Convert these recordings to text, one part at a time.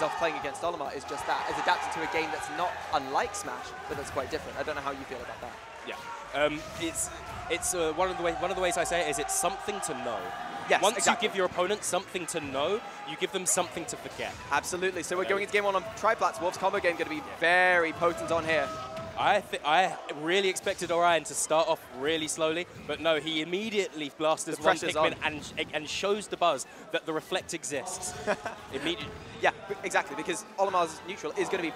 himself playing against Olimar is just that, is adapting to a game that's not unlike Smash, but that's quite different. I don't know how you feel about that. Yeah, it's one of the ways I say it is it's something to know. Yes, Once exactly. you give your opponent something to know, you give them something to forget. Absolutely. So we're going into game 1 on Triplats. Wolf's combo game going to be very potent on here. I really expected Oryon to start off really slowly, but no, he immediately blasters one Pikmin and shows Dabuz that the reflect exists. Immediately. Yeah, exactly, because Olimar's neutral is going to be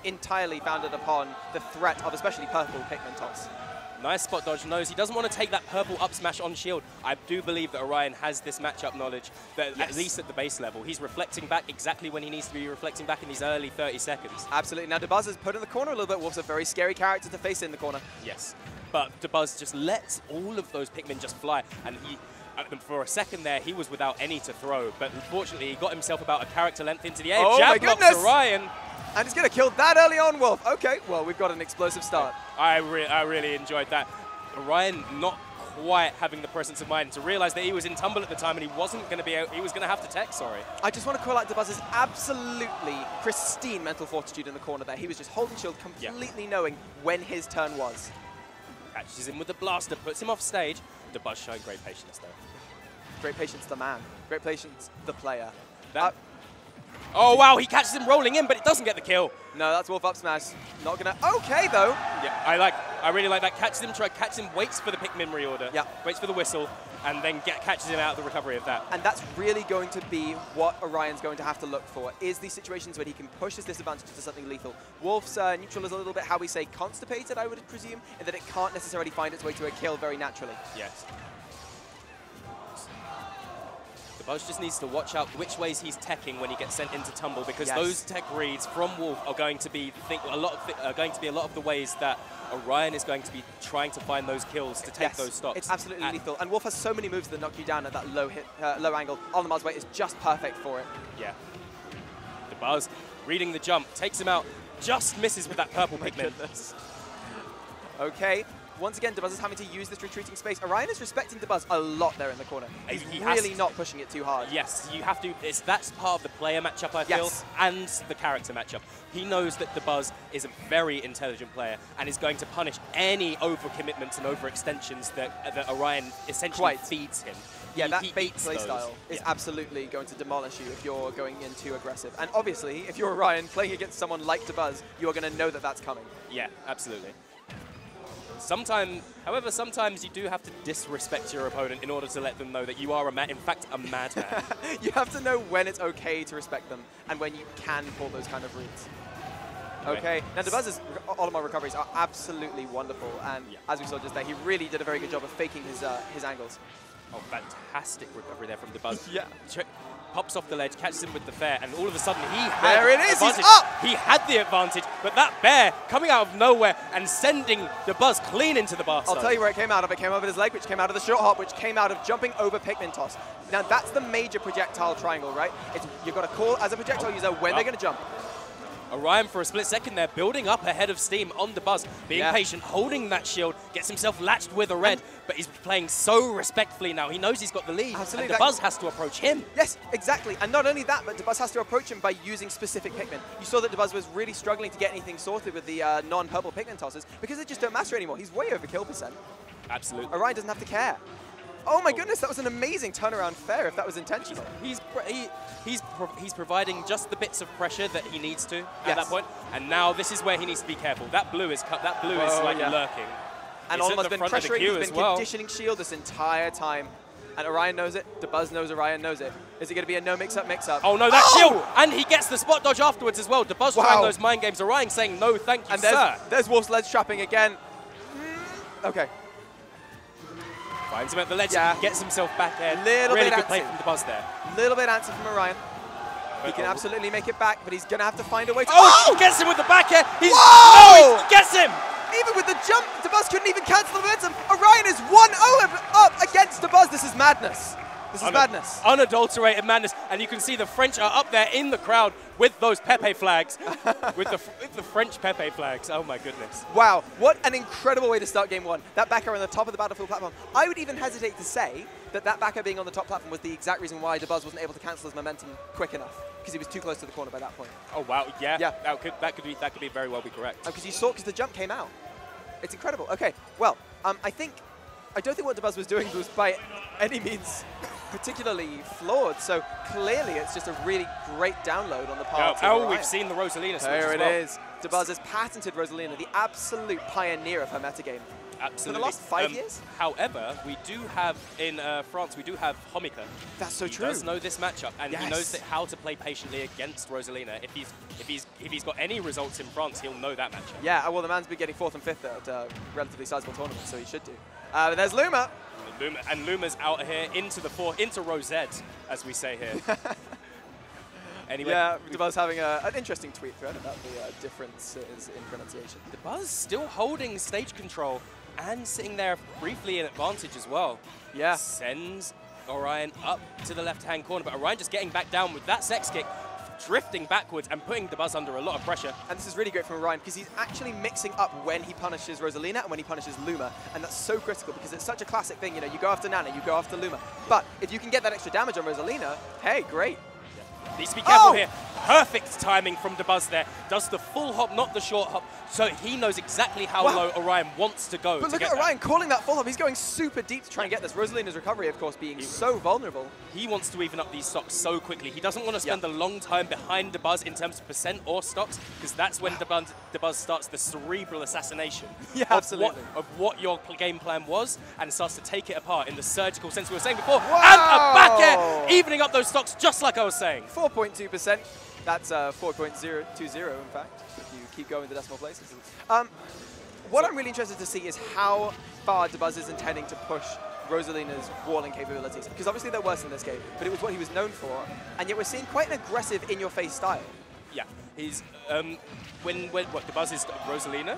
entirely founded upon the threat of especially purple Pikmin toss. Nice spot dodge, knows he doesn't want to take that purple up smash on shield. I do believe that Oryon has this matchup knowledge, that at least at the base level. He's reflecting back exactly when he needs to be reflecting back in these early 30 seconds. Absolutely. Now Dabuz is put in the corner a little bit. Wolf's a very scary character to face in the corner. Yes, but Dabuz just lets all of those Pikmin just fly. And for a second there, he was without any to throw. But unfortunately, he got himself about a character length into the air. Oh Jab my blocks goodness! Oryon. And he's going to kill that early on, Wolf. Okay, well, we've got an explosive start. I really enjoyed that. Oryon not quite having the presence of mind to realize that he was in tumble at the time and he wasn't going to be out, he was going to have to tech, sorry. I just want to call out Dabuz's absolutely pristine mental fortitude in the corner there. He was just holding shield, completely knowing when his turn was. Catches him with the blaster, puts him off stage. Dabuz showing great patience though. Great patience, the man. Great patience, the player. Oh wow, he catches him rolling in, but it doesn't get the kill. No, that's Wolf up smash. Not gonna. Okay though. Yeah, I really like that. Catches him, waits for the Pikmin reorder. Yeah. Waits for the whistle, and then catches him out of the recovery of that. And that's really going to be what Oryon's going to have to look for, is these situations where he can push his disadvantage to something lethal. Wolf's neutral is a little bit, how we say, constipated, I would presume, in that it can't necessarily find its way to a kill very naturally. Yes. Dabuz just needs to watch out which ways he's teching when he gets sent into tumble, because those tech reads from Wolf are going to be a lot of the ways that Oryon is going to be trying to find those kills to take those stops. It's absolutely lethal, and Wolf has so many moves that knock you down at that low angle. Olimar's weight is just perfect for it. Yeah. Dabuz reading the jump, takes him out, just misses with that purple Pikmin. Okay. Once again, Dabuz is having to use this retreating space. Oryon is respecting Dabuz a lot there in the corner. He's really not pushing it too hard. Yes, you have to. That's part of the player matchup, I feel, and the character matchup. He knows that Dabuz is a very intelligent player and is going to punish any overcommitments and overextensions that Oryon essentially feeds him. Yeah, that bait playstyle is absolutely going to demolish you if you're going in too aggressive. And obviously, if you're Oryon playing against someone like Dabuz, you are going to know that that's coming. Yeah, absolutely. However, sometimes you do have to disrespect your opponent in order to let them know that you are, in fact, a madman. You have to know when it's okay to respect them and when you can pull those kind of reads. Okay, now Dabuz's Olimar recoveries are absolutely wonderful, and as we saw just there, he really did a very good job of faking his angles. Oh, fantastic recovery there from Dabuz. Yeah. Pops off the ledge, catches him with the fair, and all of a sudden he had there it is, advantage. he's up! He had the advantage, but that bear coming out of nowhere and sending Dabuz clean into the bar. I'll tell you where it came out of. It came out of his leg, which came out of the short hop, which came out of jumping over Pikmin toss. Now that's the major projectile triangle, right? You've got to call as a projectile user when they're going to jump. Oryon for a split second there, building up ahead of steam on Dabuz, being patient, holding that shield, gets himself latched with a red, but he's playing so respectfully now. He knows he's got the lead, and Dabuz has to approach him. Yes, exactly. And not only that, but Dabuz has to approach him by using specific Pikmin. You saw that Dabuz was really struggling to get anything sorted with the non-purple Pikmin tosses because they just don't matter anymore. He's way over kill percent. Absolutely. Oryon doesn't have to care. Oh my goodness, that was an amazing turnaround fair if that was intentional. He's providing just the bits of pressure that he needs to at that point, and now this is where he needs to be careful. That blue is like lurking. And Olimar's been pressuring, he's been conditioning shield this entire time. And Oryon knows it, Dabuz knows Oryon knows it. Is it going to be a no mix-up, mix-up? Oh no, that shield! And he gets the spot dodge afterwards as well. Dabuz trying those mind games, Oryon saying no thank you, sir. There's Wolf's ledge trapping again. Okay. Finds him at the ledge, gets himself back there. Really good play from Dabuz there. Little bit antsy from Oryon. He can absolutely make it back, but he's going to have to find a way to... Oh, he gets him with the back air! He gets him! Even with the jump, Dabuz couldn't even cancel the momentum. Oryon is 1-0 up against Dabuz. This is madness. This is madness. Unadulterated madness. And you can see the French are up there in the crowd with those Pepe flags. with the French Pepe flags. Oh my goodness. Wow, what an incredible way to start game one. That backer on the top of the battlefield platform. I would even hesitate to say that backer being on the top platform was the exact reason why Dabuz wasn't able to cancel his momentum quick enough, because he was too close to the corner by that point. Oh wow, yeah. That could be very well be correct. Because you saw, because the jump came out. It's incredible. Okay, well, I don't think what Dabuz was doing was by any means particularly flawed. So clearly, it's just a really great download on the part of Oryon. We've seen the Rosalina switch There as it well. is. Dabuz has patented Rosalina, the absolute pioneer of her metagame. Absolutely. For the last 5 years? However, we do have, in France, we do have Homika. That's so true. He does know this matchup, and he knows how to play patiently against Rosalina. If he's got any results in France, he'll know that matchup. Yeah, well, the man's been getting 4th and 5th at a relatively sizable tournament, so he should do. But there's Luma. And Luma's out here into Rosette, as we say here. Anyway, yeah, Dabuz having an interesting tweet thread about the differences in pronunciation. Dabuz still holding stage control and sitting there briefly in advantage as well. Yeah. Sends Oryon up to the left-hand corner, but Oryon just getting back down with that sex kick, drifting backwards and putting Dabuz under a lot of pressure. And this is really great from Oryon because he's actually mixing up when he punishes Rosalina and when he punishes Luma. And that's so critical because it's such a classic thing, you know, you go after Nana, you go after Luma. But if you can get that extra damage on Rosalina, hey, great. Needs to be careful here. Perfect timing from Dabuz there. Does the full hop, not the short hop. So he knows exactly how low Oryon wants to go. But look at Oryon calling that full hop. He's going super deep to try and get this. Rosalina's recovery, of course, being so vulnerable. He wants to even up these stocks so quickly. He doesn't want to spend a long time behind Dabuz in terms of percent or stocks, because that's when Dabuz starts the cerebral assassination of what your game plan was, and starts to take it apart in the surgical sense we were saying before. And a back air, evening up those stocks just like I was saying. 4.2%. That's 4.020, in fact, if you keep going the decimal places. What I'm really interested to see is how far Dabuz is intending to push Rosalina's walling capabilities, because obviously they're worse in this game, but it was what he was known for, and yet we're seeing quite an aggressive in-your-face style. Yeah, he's when Dabuz is Rosalina.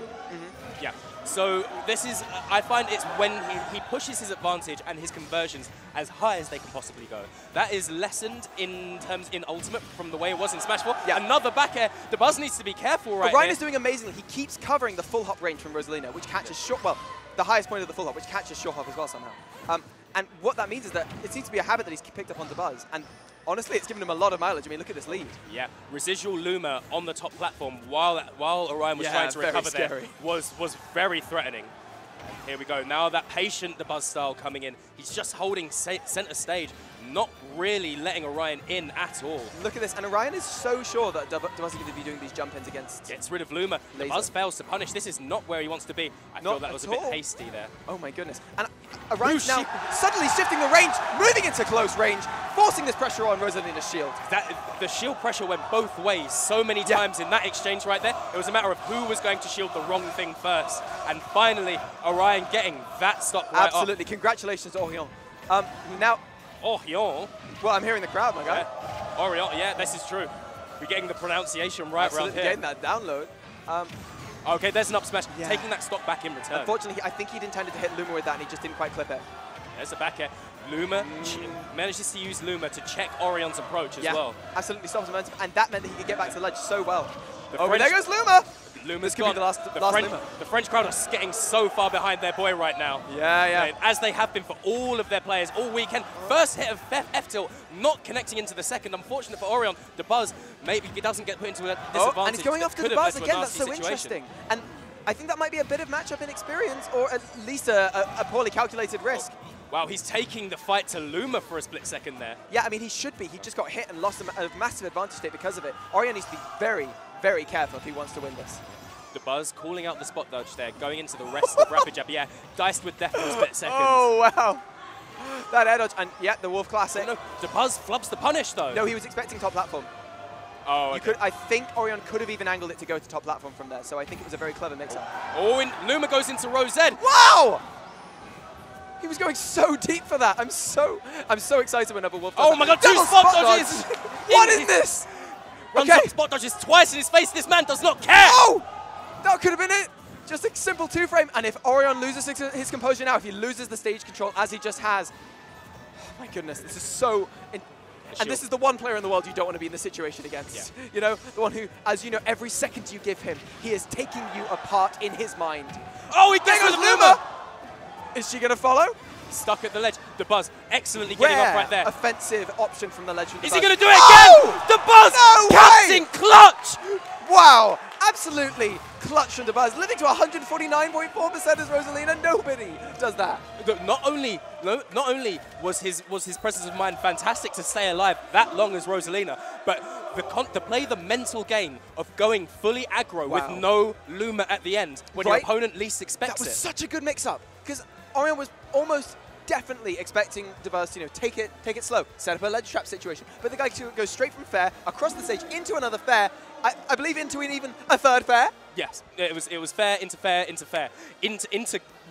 Yeah. So this is, I find it's when he pushes his advantage and his conversions as high as they can possibly go. That is lessened in Ultimate from the way it was in Smash 4. Yeah. Another back air. Dabuz needs to be careful right Oryon is doing amazingly. He keeps covering the full hop range from Rosalina, which catches short, well, the highest point of the full hop, which catches short hop as well somehow. And what that means is that it seems to be a habit that he's picked up on Dabuz. And honestly, it's given him a lot of mileage. I mean, look at this lead. Yeah, residual Luma on the top platform while Oryon was trying to recover there was very threatening. And here we go. Now that patient Dabuz style coming in. He's just holding center stage, not really letting Oryon in at all. Look at this, and Oryon is so sure that Dabuz is going to be doing these jump ins against. Gets rid of Luma. Dabuz fails to punish. This is not where he wants to be. I feel that was a bit hasty there. Oh my goodness. And Oryon's now suddenly shifting the range, moving into close range, forcing this pressure on Rosalina's shield. The shield pressure went both ways so many times in that exchange right there. It was a matter of who was going to shield the wrong thing first. And finally, Oryon getting that stock right Absolutely. off. Congratulations to Oryon. Now, Oryon? Well, I'm hearing the crowd, my guy. Yeah. Oryon, yeah, this is true. We're getting the pronunciation right around here. Getting that download. Okay, there's an up smash. Taking that stock back in return. Unfortunately, I think he'd intended to hit Luma with that, and he just didn't quite clip it. There's a back air. Luma manages to use Luma to check Oryon's approach as well. Absolutely stops momentum, and that meant that he could get back to the ledge so well. There goes Luma! Luma's gone. The French crowd are getting so far behind their boy right now. Yeah. As they have been for all of their players all weekend. First hit of F-tilt, not connecting into the second. Unfortunate for Oryon. Dabuz, maybe he doesn't get put into a disadvantage. And he's going after Dabuz again. That's so interesting. And I think that might be a bit of matchup inexperience, or at least a poorly calculated risk. Wow, he's taking the fight to Luma for a split second there. Yeah, I mean, he should be. He just got hit and lost a massive advantage state because of it. Oryon needs to be very, very careful if he wants to win this. Dabuz calling out the spot dodge there, going into the rest of rapid jab. Yeah, diced with death for a split second. Oh, wow. That air dodge, and yeah, the Wolf Classic. No, Dabuz flubs the punish, though. No, he was expecting top platform. Oh, okay. I think Oryon could have even angled it to go to top platform from there, so I think it was a very clever mix-up. Oh, and Luma goes into Rosette. Wow! He was going so deep for that. I'm so excited whenever Wolf does my god, two spot dodges! What is this? Runs up spot dodges twice in his face. This man does not care! Oh! That could have been it. Just a simple two-frame. And if Oryon loses his composure now, if he loses the stage control as he just has, Oh my goodness, this is so... And this is the one player in the world you don't want to be in this situation against. Yeah. You know, the one who, as you know, every second you give him, he is taking you apart in his mind. Oh, he gets with Luma! Is she going to follow? Stuck at the ledge. Dabuz excellently getting off right there. Offensive option from the ledge. Is he going to do it again? Dabuz comes in clutch! Wow, absolutely clutch from Dabuz. Living to 149.4% as Rosalina. Nobody does that. Not only was his presence of mind fantastic to stay alive that long as Rosalina, but to play the mental game of going fully aggro with no Luma at the end when your opponent least expects it. That was such a good mix-up because Oryon was almost definitely expecting Dabuz to, take it slow, set up a ledge trap situation, but the guy to go straight from fair across the stage into another fair. I believe into even a third fair. Yes, it was fair into fair into fair into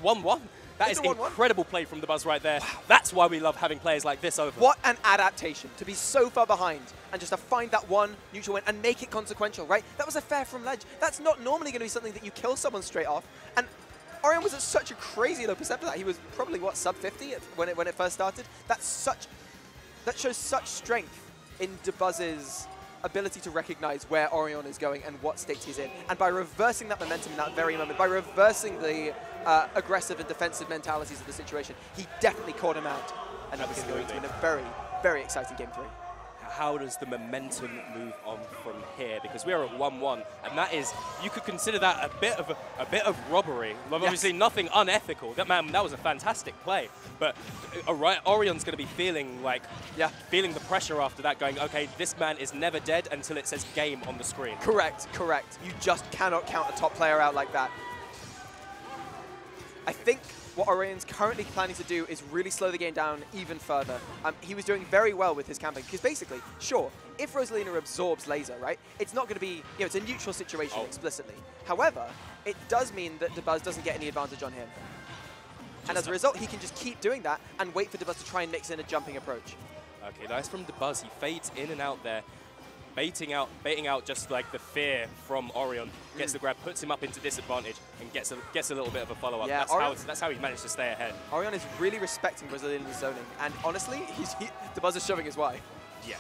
1-1. That is incredible play from Dabuz right there. Wow. That's why we love having players like this over. What an adaptation to be so far behind and just to find that one neutral win and make it consequential, right? That was a fair from ledge. That's not normally going to be something that you kill someone straight off. And Oryon was at such a crazy low percent for that. He was probably, what, sub 50 when it first started? That shows such strength in Dabuz's ability to recognize where Oryon is going and what state he's in. And by reversing that momentum in that very moment, by reversing the aggressive and defensive mentalities of the situation, he definitely caught him out. And that was going to be a very, very exciting game 3. How does the momentum move on from here? Because we are at 1-1, and that is, you could consider that a bit of robbery. Obviously, nothing unethical. That was a fantastic play. But Oryon's going to be feeling feeling the pressure after that, going, okay, this man is never dead until it says game on the screen. Correct. You just cannot count a top player out like that. I think what Oryon's currently planning to do is really slow the game down even further. He was doing very well with his camping, because basically, sure, if Rosalina absorbs laser, right, it's not going to be, it's a neutral situation explicitly. However, it does mean that Dabuz doesn't get any advantage on him. And as a result, he can just keep doing that and wait for Dabuz to try and mix in a jumping approach. Okay, nice from Dabuz. He fades in and out there, baiting out just like the fear from Oryon, gets the grab, puts him up into disadvantage, and gets a little bit of a follow-up. Yeah, that's how he managed to stay ahead. Oryon is really respecting Rosalina's zoning, and honestly, Dabuz is showing his way. Yeah,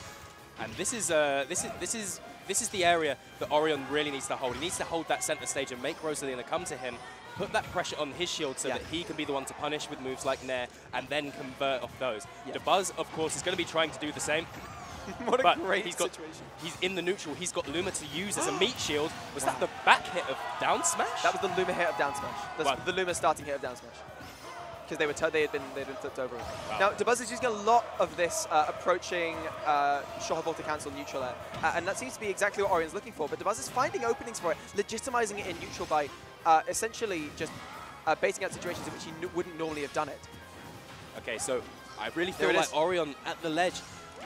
and this is the area that Oryon really needs to hold. He needs to hold that center stage and make Rosalina come to him, put that pressure on his shield so that he can be the one to punish with moves like Nair, and then convert off those. Dabuz, of course, is going to be trying to do the same. What a great situation. He's in the neutral. He's got Luma to use as a meat shield. Was that the back hit of down smash? That was the Luma hit of down smash. The Luma starting hit of down smash. Because they had been flipped over. Wow. Now Dabuz is using a lot of this approaching short ball to cancel neutral air, and that seems to be exactly what Oryon's looking for. But Dabuz is finding openings for it, legitimizing it in neutral by essentially just baiting out situations in which he wouldn't normally have done it. Okay, so I really feel like Oryon at the ledge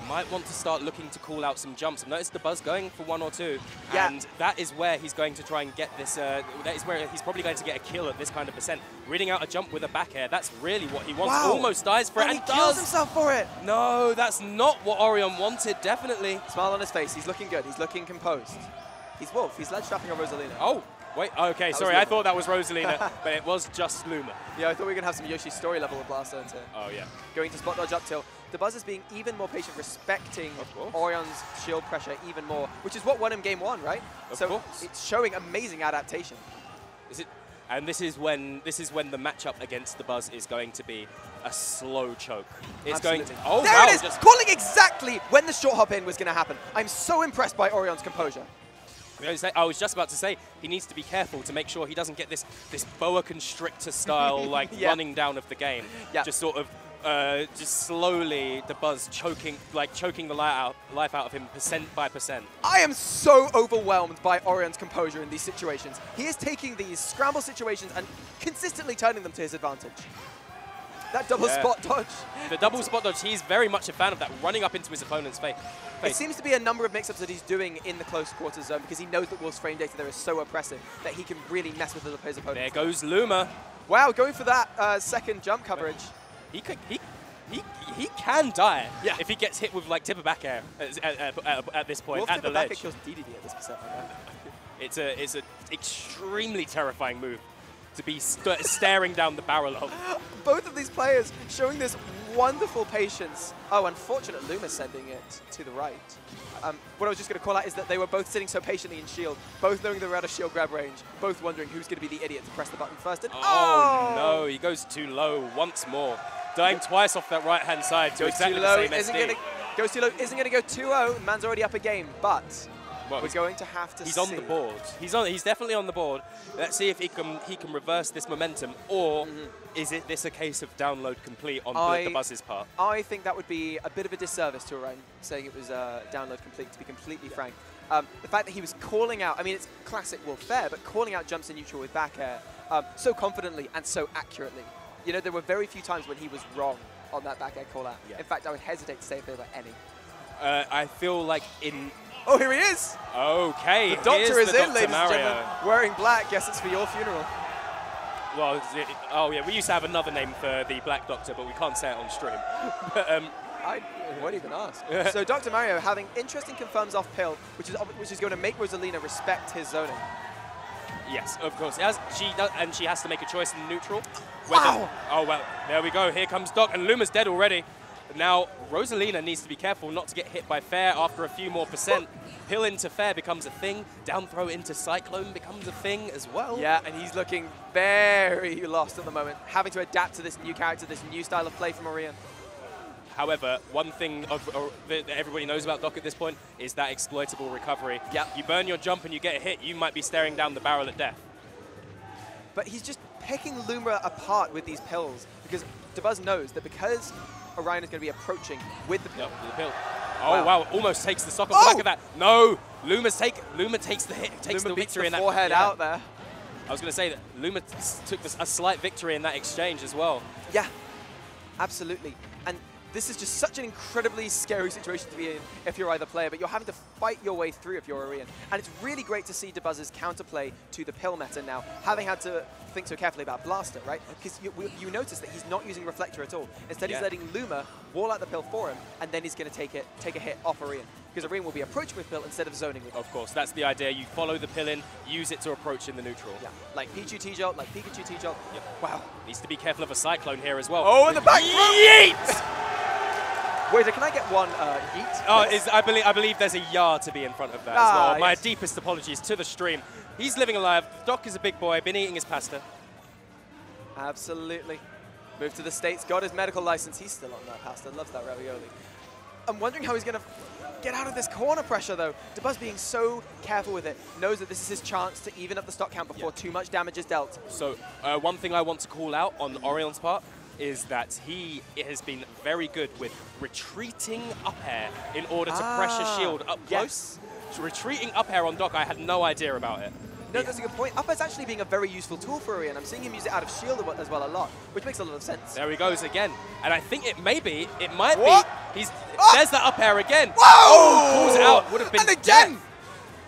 might want to start looking to call out some jumps. I've noticed Dabuz going for 1 or 2, and that is where he's going to try and get this, that is where he's probably going to get a kill at this kind of percent. Reading out a jump with a back air, that's really what he wants. Wow. Almost dies for it, and he kills himself for it. No, that's not what Oryon wanted, definitely. Smile on his face, he's looking good, he's looking composed. He's Wolf, he's ledge trapping on Rosalina. Oh. Wait, okay, sorry, I thought that was Rosalina, but it was just Luma. Yeah, I thought we were going to have some Yoshi story level of Blast Zone here. Oh, yeah. Going to spot dodge up tilt. Dabuz is being even more patient, respecting Oryon's shield pressure even more, which is what won him game 1, right? Of course. It's showing amazing adaptation. And this is when the matchup against Dabuz is going to be a slow choke. It's going to. Oh, there it is! Calling exactly when the short hop in was going to happen. I'm so impressed by Oryon's composure. I was just about to say, he needs to be careful to make sure he doesn't get this boa constrictor style running down of the game. Yeah. Just sort of just slowly Dabuz choking the life out of him percent by percent. I am so overwhelmed by Oryon's composure in these situations. He is taking these scramble situations and consistently turning them to his advantage. That double spot dodge. The double spot dodge, he's very much a fan of that, running up into his opponent's face. It seems to be a number of mix-ups that he's doing in the close quarters zone because he knows that Wolf's frame data there is so oppressive that he can really mess with his opponents. There goes Luma. Wow, going for that second jump coverage. He can die if he gets hit with tip of back air at this point. Wolf at the ledge. Back kills DDD at this percent. It's an extremely terrifying move to be staring down the barrel of. Both of these players showing this wonderful patience. Oh, unfortunate Luma sending it to the right. What I was just going to call out is that they were both sitting so patiently in shield, both knowing they were out of shield grab range, both wondering who's going to be the idiot to press the button first. And oh no, he goes too low once more. Dying twice off that right-hand side to exactly the same SD. Goes too low, isn't going to go 2-0. Man's already up a game, but we're going to have to see. He's on the board. He's definitely on the board. Let's see if he can reverse this momentum, or is this a case of download complete on the Buzz's part? I think that would be a bit of a disservice to Oryon, saying it was download complete, to be completely frank. The fact that he was calling out, I mean, it's classic Wolf Fair, but calling out jumps in neutral with back air so confidently and so accurately. You know, there were very few times when he was wrong on that back air call out. Yeah. In fact, I would hesitate to say if there were any. I feel like in... Oh, here he is! Okay, the doctor is in, ladies and gentlemen, wearing black. Guess it's for your funeral. Well, oh yeah, we used to have another name for the Black Doctor, but we can't say it on stream. But, I won't even ask. So Dr. Mario having interesting confirms off pill, which is going to make Rosalina respect his zoning. Yes, of course. She has to make a choice in neutral. Wow! Oh, well, there we go. Here comes Doc, and Luma's dead already. Now, Rosalina needs to be careful not to get hit by Fair after a few more percent. Pill into Fair becomes a thing. Down throw into Cyclone becomes a thing as well. Yeah, and he's looking very lost at the moment, having to adapt to this new character, this new style of play from Oryon. However, one thing that everybody knows about Doc at this point is that exploitable recovery. Yep. You burn your jump and you get a hit, you might be staring down the barrel at death. But he's just picking Luma apart with these pills, because Dabuz knows that because Oryon is going to be approaching with the pill. Yep, with the pill. Oh, wow. Almost takes the stock off the back of that. No! Luma takes the hit, takes the victory in that. Forehead out there. I was going to say that Luma took a slight victory in that exchange as well. Yeah, absolutely. And this is just such an incredibly scary situation to be in if you're either player, but you're having to fight your way through if you're Oryon. And it's really great to see Dabuz's counterplay to the pill meta now, having had to think so carefully about Blaster, right? Because you notice that he's not using Reflector at all. Instead, he's letting Luma wall out the pill for him, and then he's going to take a hit off Oryon. Because Oryon will be approaching with pill instead of zoning with it. Of course, that's the idea. You follow the pill in, use it to approach in the neutral. Yeah, like Pichu T-Jolt, like Pikachu T-Jolt. Yep. Wow. Needs to be careful of a Cyclone here as well. Oh, in the back! Yeet! Wait, can I get one yeet? Oh, I believe there's a yard to be in front of that as well. My deepest apologies to the stream. He's living alive. Doc is a big boy, been eating his pasta. Absolutely. Moved to the States, got his medical license. He's still on that pasta, loves that ravioli. I'm wondering how he's going to get out of this corner pressure, though. Dabuz being so careful with it, knows that this is his chance to even up the stock count before too much damage is dealt. So one thing I want to call out on Oryon's part is that he has been very good with retreating up air in order to pressure shield up close. So retreating up air on Doc, I had no idea about it. No, that's a good point. Up air's actually being a very useful tool for Oryon. I'm seeing him use it out of shield as well a lot, which makes a lot of sense. There he goes again. And I think it might be, there's that up air again. Whoa! Oh, calls it out, would have been And again,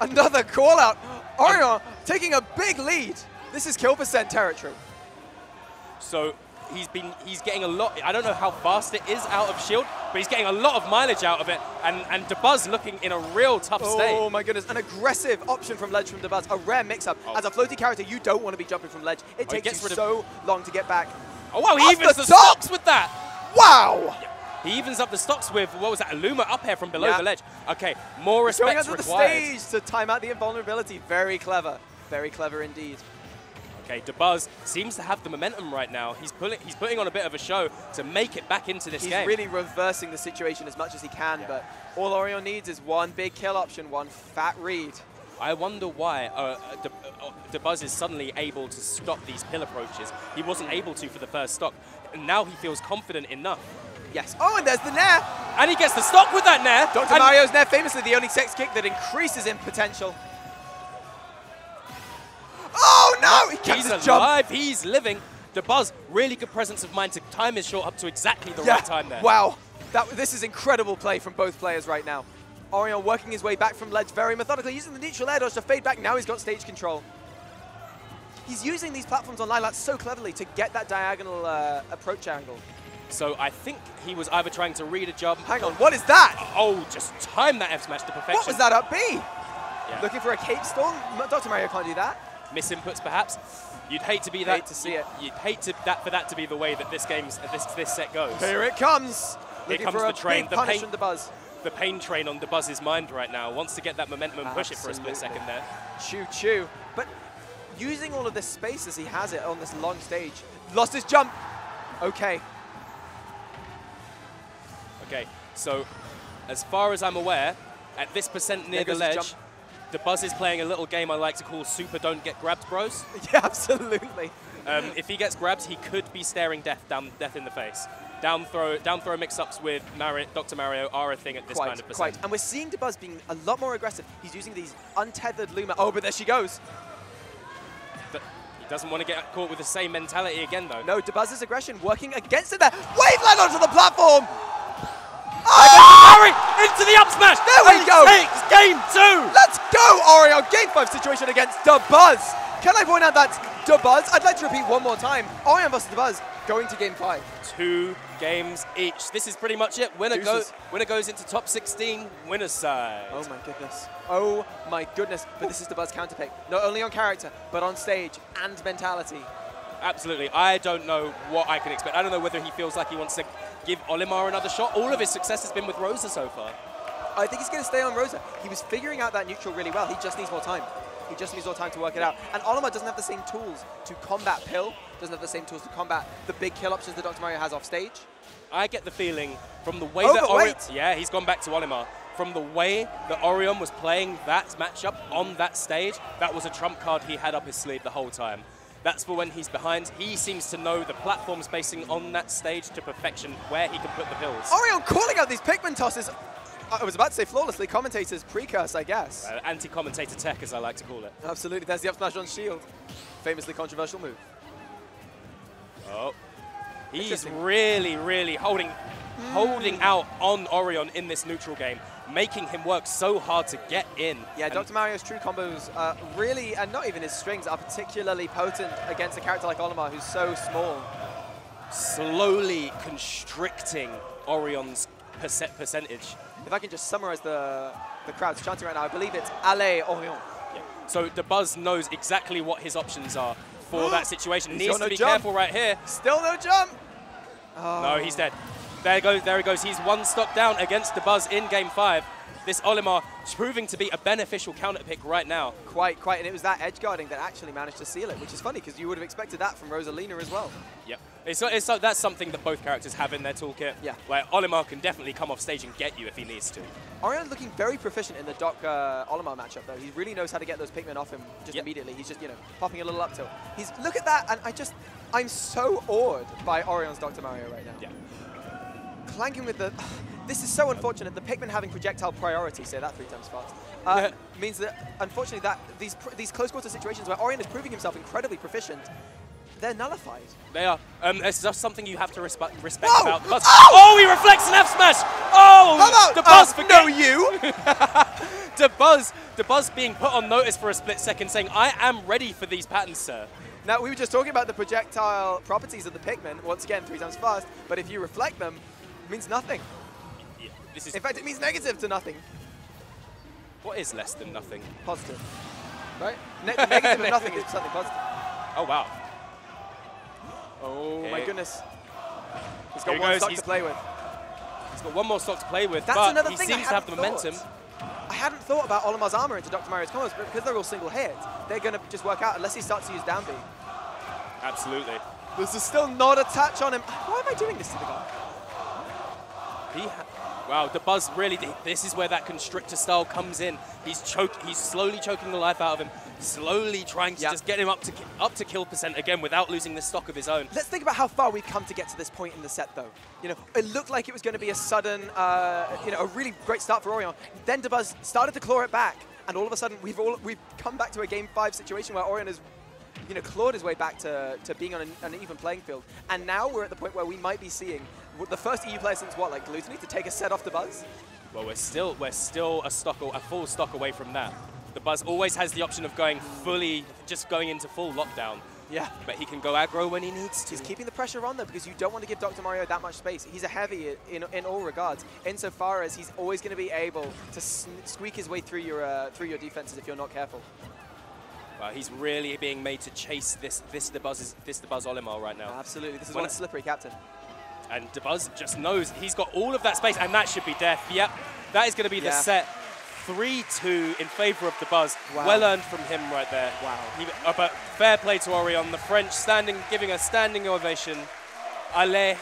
another call out. Oryon taking a big lead. This is kill percent territory. So he's getting a lot. I don't know how fast it is out of shield, but he's getting a lot of mileage out of it. And Dabuz looking in a real tough state. Oh my goodness, an aggressive option from ledge from Dabuz. A rare mix-up. As a floaty character, you don't want to be jumping from ledge. It takes you so long to get back. Oh wow, he evens the stocks with that. Wow. Yeah. He evens up the stocks with, what was that, a Luma up here from below the ledge. Okay, more respect required. Going under the stage to time out the invulnerability. Very clever. Very clever indeed. Okay, Dabuz seems to have the momentum right now. He's putting on a bit of a show to make it back into this game. He's really reversing the situation as much as he can, but all Oryon needs is one big kill option, one fat read. I wonder why Dabuz is suddenly able to stop these pill approaches. He wasn't able to for the first stock, and now he feels confident enough. Yes. Oh, and there's the Nair. And he gets the stock with that Nair. Dr. Mario's Nair, famously the only sex kick that increases in potential. Oh no! He kept his alive. Jump. He's living. Dabuz, really good presence of mind to time his shot up to exactly the right time there. Wow. This is incredible play from both players right now. Oryon working his way back from ledge very methodically, using the neutral air dodge to fade back. Now he's got stage control. He's using these platforms on Lilat so cleverly to get that diagonal approach angle. So I think he was either trying to read a jump. Hang on, what is that? Oh, just time that F smash to perfection. What was that up B? Yeah. Looking for a cape storm? Dr. Mario can't do that. misinputs perhaps. You'd hate to be that. Hate to see it. You'd hate for that to be the way that this set goes. Here it comes. Here comes the train. The pain from Dabuz. The pain train on Dabuz's mind right now. Wants to get that momentum and push it for a split second there. Choo. But using all of this space as he has it on this long stage. Lost his jump. Okay. Okay, so as far as I'm aware, at this percent near the ledge, Dabuz is playing a little game I like to call Super Don't Get Grabbed Bros. Yeah, absolutely. If he gets grabbed, he could be staring death in the face. Down throw mix-ups with Dr. Mario are a thing at this kind of percent. And we're seeing Dabuz being a lot more aggressive. He's using these untethered Luma. Oh, but there she goes. But he doesn't want to get caught with the same mentality again, though. No, Dabuz's aggression working against it there. Waveland onto the platform. Oh! Into the up smash. There we go. Takes game 2. Let's go, Oryon. Game 5 situation against Dabuz. Can I point out that's Dabuz? I'd like to repeat one more time. Oryon versus Dabuz going to game 5. 2 games each. This is pretty much it. Winner goes into top 16, winner's side. Oh my goodness. Oh my goodness. But this is Dabuz counterpick. Not only on character, but on stage and mentality. Absolutely. I don't know what I can expect. I don't know whether he feels like he wants to give Olimar another shot. All of his success has been with Rosa so far. I think he's going to stay on Rosa. He was figuring out that neutral really well. He just needs more time. He just needs more time to work it out. And Olimar doesn't have the same tools to combat Pill, doesn't have the same tools to combat the big kill options that Dr. Mario has off stage. I get the feeling from the way that Oryon... Yeah, he's gone back to Olimar. From the way that Oryon was playing that matchup on that stage, that was a trump card he had up his sleeve the whole time. That's for when he's behind. He seems to know the platform spacing on that stage to perfection, where he can put the pills. Oryon calling out these Pikmin tosses. I was about to say flawlessly, commentator's precurse, I guess. Anti-commentator tech, as I like to call it. Absolutely, there's the up smash on shield. Famously controversial move. Oh, he's really holding out on Oryon in this neutral game, making him work so hard to get in. Yeah, Dr. Mario's true combos really, and not even his strings, are particularly potent against a character like Olimar, who's so small. Slowly constricting Oryon's percentage. If I can just summarize the crowd's chanting right now, I believe it's Allez Oryon. Yeah. So Dabuz knows exactly what his options are for that situation. He needs to be jump. careful right here. Still no jump. Oh. No, he's dead. There he goes. He's one stock down against Dabuz in game 5. This Olimar is proving to be a beneficial counter pick right now. Quite. And it was that edge guarding that actually managed to seal it, which is funny because you would have expected that from Rosalina as well. Yep. That's something that both characters have in their toolkit. Yeah. Where Olimar can definitely come off stage and get you if he needs to. Oryon looking very proficient in the Doc Olimar matchup though. He really knows how to get those Pikmin off him just immediately. He's just, popping a little up tilt. Look at that, and I'm so awed by Oryon's Dr. Mario right now. Yeah. Clanking with the... This is so unfortunate. The Pikmin having projectile priority, say that 3 times fast, means that, unfortunately, that these close quarter situations where Oryon is proving himself incredibly proficient, they're nullified. They are. It's just something you have to respect Whoa! about. But he reflects an F smash! Oh! How about Dabuz no you? Dabuz being put on notice for a split second saying, I am ready for these patterns, sir. Now, we were just talking about the projectile properties of the Pikmin, once again, 3 times fast, but if you reflect them, it means nothing. Yeah, in fact, it means negative to nothing. What is less than nothing? Positive. Right? Negative of nothing is something positive. Oh, wow. Oh, my goodness. He's got one stock to play with. He's got one more stock to play with, That's but another he thing seems to have the momentum. I hadn't thought about Olimar's armor into Dr. Mario's combos, but because they're all single hit, they're going to just work out unless he starts to use down B. Absolutely. This is still not a touch on him. Why am I doing this to the guy? Wow, Dabuz really, this is where that constrictor style comes in. He's slowly choking the life out of him, slowly trying to just get him up to kill percent again without losing the stock of his own. Let's think about how far we've come to get to this point in the set, though. It looked like it was going to be a sudden, a really great start for Oryon. Then Dabuz started to claw it back, and all of a sudden we've come back to a game 5 situation where Oryon has, clawed his way back to being on an even playing field. And now we're at the point where we might be seeing the first EU player since what, like Glutony, to take a set off Dabuz? Well, we're still a full stock away from that. Dabuz always has the option of going just going into full lockdown. Yeah. But he can go aggro when he needs to. He's keeping the pressure on though, because you don't want to give Dr. Mario that much space. He's a heavy in all regards, insofar as he's always going to be able to squeak his way through your defenses if you're not careful. He's really being made to chase this Dabuz Olimar right now. Absolutely, this is one slippery captain. And Dabuz just knows he's got all of that space, and that should be death. Yep, that is going to be the set. 3-2 in favor of Dabuz. Wow. Well earned from him right there. Wow. But fair play to Oryon. The French giving a standing ovation. Allez.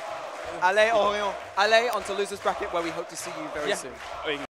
Allez, Oryon. Allez onto losers bracket, where we hope to see you very soon.